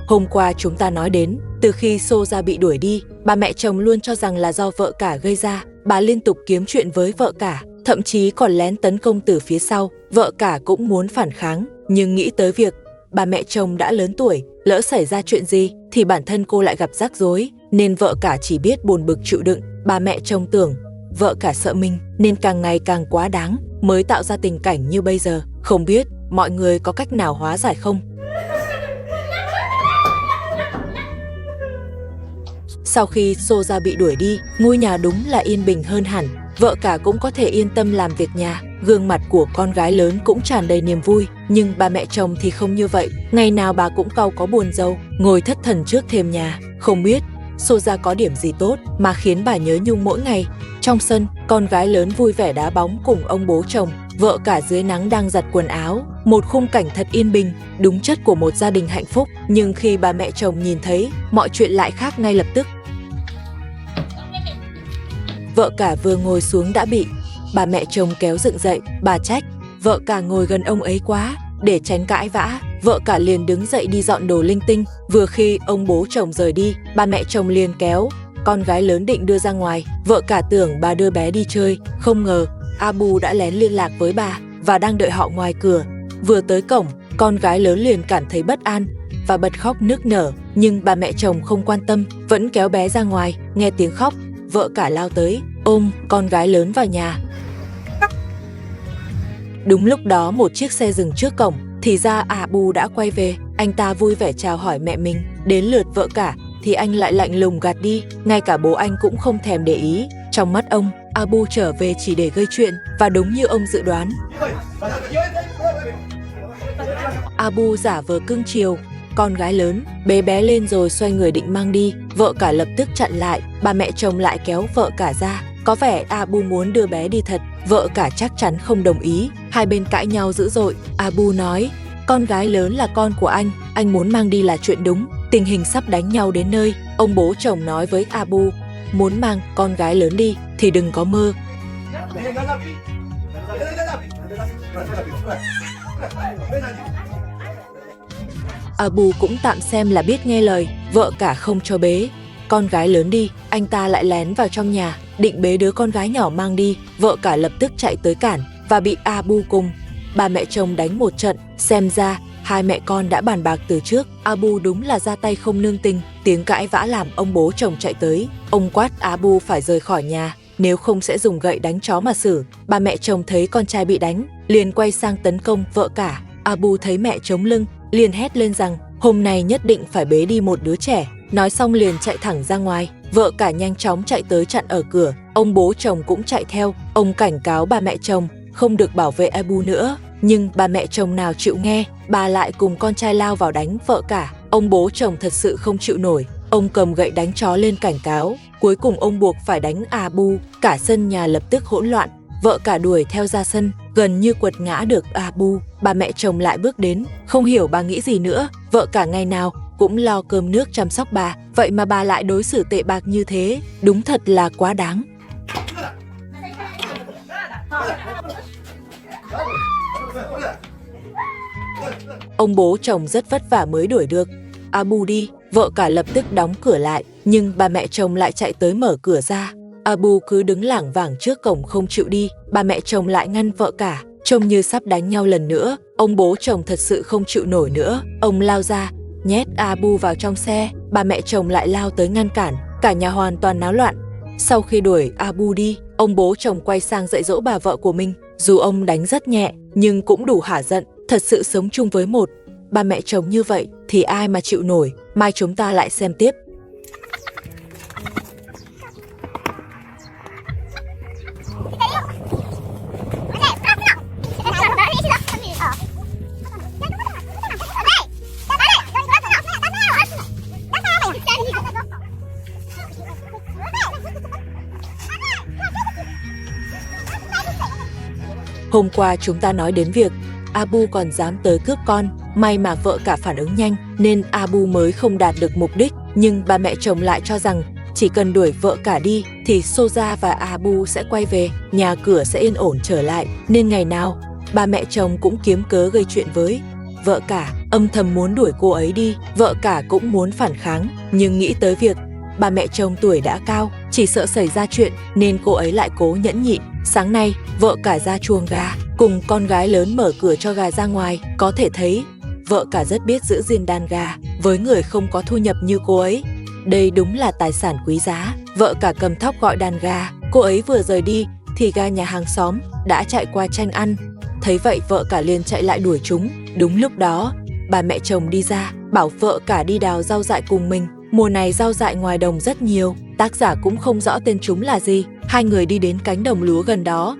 Hôm qua chúng ta nói đến, từ khi Soja bị đuổi đi, bà mẹ chồng luôn cho rằng là do vợ cả gây ra. Bà liên tục kiếm chuyện với vợ cả, thậm chí còn lén tấn công từ phía sau. Vợ cả cũng muốn phản kháng, nhưng nghĩ tới việc bà mẹ chồng đã lớn tuổi, lỡ xảy ra chuyện gì thì bản thân cô lại gặp rắc rối, nên vợ cả chỉ biết buồn bực chịu đựng. Bà mẹ chồng tưởng vợ cả sợ mình nên càng ngày càng quá đáng, mới tạo ra tình cảnh như bây giờ. Không biết mọi người có cách nào hóa giải không? Sau khi Soja bị đuổi đi, ngôi nhà đúng là yên bình hơn hẳn. Vợ cả cũng có thể yên tâm làm việc nhà. Gương mặt của con gái lớn cũng tràn đầy niềm vui. Nhưng bà mẹ chồng thì không như vậy. Ngày nào bà cũng cau có buồn rầu, ngồi thất thần trước thềm nhà. Không biết Soja có điểm gì tốt mà khiến bà nhớ nhung mỗi ngày. Trong sân, con gái lớn vui vẻ đá bóng cùng ông bố chồng. Vợ cả dưới nắng đang giặt quần áo. Một khung cảnh thật yên bình, đúng chất của một gia đình hạnh phúc. Nhưng khi bà mẹ chồng nhìn thấy, mọi chuyện lại khác ngay lập tức. Vợ cả vừa ngồi xuống đã bị bà mẹ chồng kéo dựng dậy. Bà trách vợ cả ngồi gần ông ấy quá. Để tránh cãi vã, vợ cả liền đứng dậy đi dọn đồ linh tinh. Vừa khi ông bố chồng rời đi, bà mẹ chồng liền kéo con gái lớn định đưa ra ngoài. Vợ cả tưởng bà đưa bé đi chơi, không ngờ Abu đã lén liên lạc với bà và đang đợi họ ngoài cửa. Vừa tới cổng, con gái lớn liền cảm thấy bất an và bật khóc nức nở. Nhưng bà mẹ chồng không quan tâm, vẫn kéo bé ra ngoài. Nghe tiếng khóc, vợ cả lao tới, ôm con gái lớn vào nhà. Đúng lúc đó một chiếc xe dừng trước cổng, thì ra Abu đã quay về. Anh ta vui vẻ chào hỏi mẹ mình. Đến lượt vợ cả thì anh lại lạnh lùng gạt đi. Ngay cả bố anh cũng không thèm để ý. Trong mắt ông, Abu trở về chỉ để gây chuyện. Và đúng như ông dự đoán, Abu giả vờ cưng chiều con gái lớn, bế bé lên rồi xoay người định mang đi. Vợ cả lập tức chặn lại. Bà mẹ chồng lại kéo vợ cả ra. Có vẻ Abu muốn đưa bé đi thật. Vợ cả chắc chắn không đồng ý. Hai bên cãi nhau dữ dội. Abu nói, con gái lớn là con của anh muốn mang đi là chuyện đúng. Tình hình sắp đánh nhau đến nơi. Ông bố chồng nói với Abu, muốn mang con gái lớn đi thì đừng có mơ. Abu cũng tạm xem là biết nghe lời. Vợ cả không cho bế con gái lớn đi, anh ta lại lén vào trong nhà định bế đứa con gái nhỏ mang đi. Vợ cả lập tức chạy tới cản và bị Abu cùng bà mẹ chồng đánh một trận. Xem ra hai mẹ con đã bàn bạc từ trước. Abu đúng là ra tay không nương tình. Tiếng cãi vã làm ông bố chồng chạy tới. Ông quát Abu phải rời khỏi nhà, nếu không sẽ dùng gậy đánh chó mà xử. Bà mẹ chồng thấy con trai bị đánh, liền quay sang tấn công vợ cả. Abu thấy mẹ chống lưng, liền hét lên rằng hôm nay nhất định phải bế đi một đứa trẻ. Nói xong liền chạy thẳng ra ngoài. Vợ cả nhanh chóng chạy tới chặn ở cửa. Ông bố chồng cũng chạy theo. Ông cảnh cáo bà mẹ chồng không được bảo vệ Abu nữa. Nhưng bà mẹ chồng nào chịu nghe, bà lại cùng con trai lao vào đánh vợ cả. Ông bố chồng thật sự không chịu nổi. Ông cầm gậy đánh chó lên cảnh cáo. Cuối cùng ông buộc phải đánh Abu. Cả sân nhà lập tức hỗn loạn. Vợ cả đuổi theo ra sân, gần như quật ngã được Abu. Bà mẹ chồng lại bước đến, không hiểu bà nghĩ gì nữa. Vợ cả ngày nào cũng lo cơm nước chăm sóc bà, vậy mà bà lại đối xử tệ bạc như thế. Đúng thật là quá đáng. Ông bố chồng rất vất vả mới đuổi được Abu đi. Vợ cả lập tức đóng cửa lại, nhưng bà mẹ chồng lại chạy tới mở cửa ra. Abu cứ đứng lảng vảng trước cổng không chịu đi. Bà mẹ chồng lại ngăn vợ cả, trông như sắp đánh nhau lần nữa. Ông bố chồng thật sự không chịu nổi nữa. Ông lao ra, nhét Abu vào trong xe. Bà mẹ chồng lại lao tới ngăn cản. Cả nhà hoàn toàn náo loạn. Sau khi đuổi Abu đi, ông bố chồng quay sang dạy dỗ bà vợ của mình. Dù ông đánh rất nhẹ, nhưng cũng đủ hả giận. Thật sự sống chung với một bà mẹ chồng như vậy thì ai mà chịu nổi. Mai chúng ta lại xem tiếp. Hôm qua chúng ta nói đến việc Abu còn dám tới cướp con. May mà vợ cả phản ứng nhanh nên Abu mới không đạt được mục đích. Nhưng bà mẹ chồng lại cho rằng chỉ cần đuổi vợ cả đi thì thì Soja và Abu sẽ quay về, nhà cửa sẽ yên ổn trở lại. Nên ngày nào, ba mẹ chồng cũng kiếm cớ gây chuyện với vợ cả, âm thầm muốn đuổi cô ấy đi. Vợ cả cũng muốn phản kháng, nhưng nghĩ tới việc ba mẹ chồng tuổi đã cao, chỉ sợ xảy ra chuyện nên cô ấy lại cố nhẫn nhịn. Sáng nay, vợ cả ra chuồng gà, cùng con gái lớn mở cửa cho gà ra ngoài. Có thể thấy, vợ cả rất biết giữ gìn đàn gà với người không có thu nhập như cô ấy. Đây đúng là tài sản quý giá. Vợ cả cầm thóc gọi đàn gà, cô ấy vừa rời đi thì gà nhà hàng xóm đã chạy qua tranh ăn. Thấy vậy vợ cả liền chạy lại đuổi chúng. Đúng lúc đó, bà mẹ chồng đi ra, bảo vợ cả đi đào rau dại cùng mình. Mùa này rau dại ngoài đồng rất nhiều, tác giả cũng không rõ tên chúng là gì. Hai người đi đến cánh đồng lúa gần đó.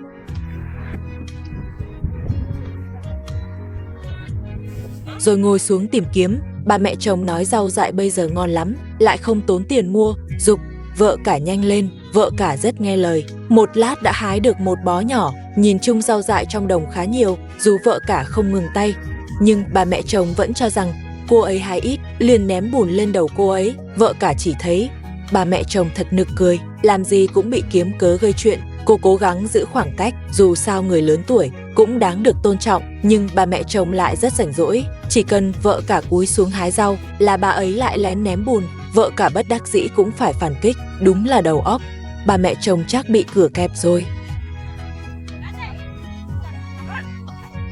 Rồi ngồi xuống tìm kiếm. Bà mẹ chồng nói rau dại bây giờ ngon lắm, lại không tốn tiền mua, giục vợ cả nhanh lên. Vợ cả rất nghe lời, một lát đã hái được một bó nhỏ. Nhìn chung rau dại trong đồng khá nhiều, dù vợ cả không ngừng tay, nhưng bà mẹ chồng vẫn cho rằng cô ấy hái ít, liền ném bùn lên đầu cô ấy. Vợ cả chỉ thấy bà mẹ chồng thật nực cười, làm gì cũng bị kiếm cớ gây chuyện. Cô cố gắng giữ khoảng cách, dù sao người lớn tuổi cũng đáng được tôn trọng, nhưng bà mẹ chồng lại rất rảnh rỗi. Chỉ cần vợ cả cúi xuống hái rau là bà ấy lại lén ném bùn. Vợ cả bất đắc dĩ cũng phải phản kích, đúng là đầu óc. Bà mẹ chồng chắc bị cửa kẹp rồi.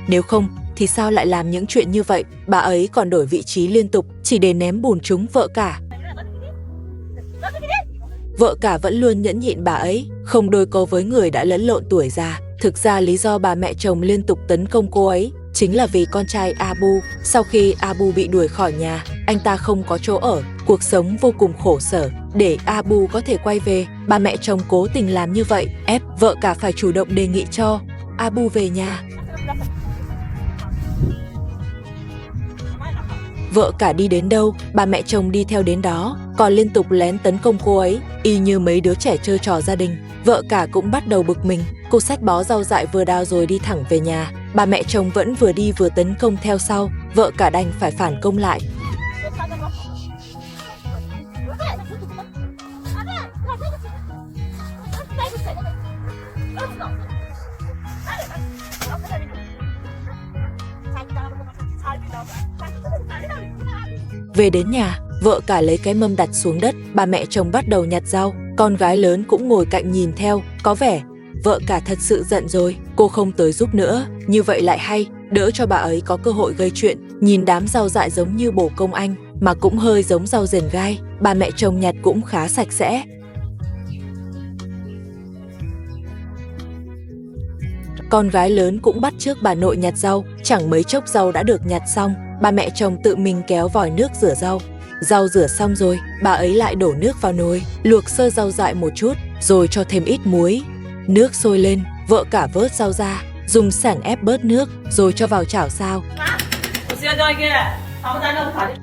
Nếu không thì sao lại làm những chuyện như vậy? Bà ấy còn đổi vị trí liên tục chỉ để ném bùn trúng vợ cả. Vợ cả vẫn luôn nhẫn nhịn bà ấy, không đôi co với người đã lẫn lộn tuổi già. Thực ra lý do bà mẹ chồng liên tục tấn công cô ấy chính là vì con trai Abu. Sau khi Abu bị đuổi khỏi nhà, anh ta không có chỗ ở, cuộc sống vô cùng khổ sở. Để Abu có thể quay về, bà mẹ chồng cố tình làm như vậy, ép vợ cả phải chủ động đề nghị cho Abu về nhà. Vợ cả đi đến đâu, bà mẹ chồng đi theo đến đó, còn liên tục lén tấn công cô ấy, y như mấy đứa trẻ chơi trò gia đình. Vợ cả cũng bắt đầu bực mình, cô xách bó rau dại vừa đào rồi đi thẳng về nhà. Bà mẹ chồng vẫn vừa đi vừa tấn công theo sau, vợ cả đành phải phản công lại. Về đến nhà, vợ cả lấy cái mâm đặt xuống đất, bà mẹ chồng bắt đầu nhặt rau, con gái lớn cũng ngồi cạnh nhìn theo. Có vẻ vợ cả thật sự giận rồi, cô không tới giúp nữa, như vậy lại hay, đỡ cho bà ấy có cơ hội gây chuyện. Nhìn đám rau dại giống như bồ công anh, mà cũng hơi giống rau rền gai, bà mẹ chồng nhặt cũng khá sạch sẽ. Con gái lớn cũng bắt chước bà nội nhặt rau, chẳng mấy chốc rau đã được nhặt xong. Bà mẹ chồng tự mình kéo vòi nước rửa rau. Rau rửa xong rồi, bà ấy lại đổ nước vào nồi, luộc sơ rau dại một chút, rồi cho thêm ít muối. Nước sôi lên, vợ cả vớt rau ra, dùng sảng ép bớt nước, rồi cho vào chảo xào.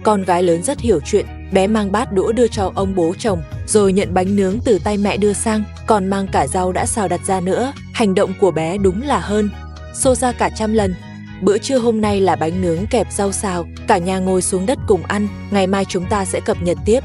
Con gái lớn rất hiểu chuyện, bé mang bát đũa đưa cho ông bố chồng, rồi nhận bánh nướng từ tay mẹ đưa sang, còn mang cả rau đã xào đặt ra nữa. Hành động của bé đúng là hơn Soja cả trăm lần. Bữa trưa hôm nay là bánh nướng kẹp rau xào, cả nhà ngồi xuống đất cùng ăn, ngày mai chúng ta sẽ cập nhật tiếp.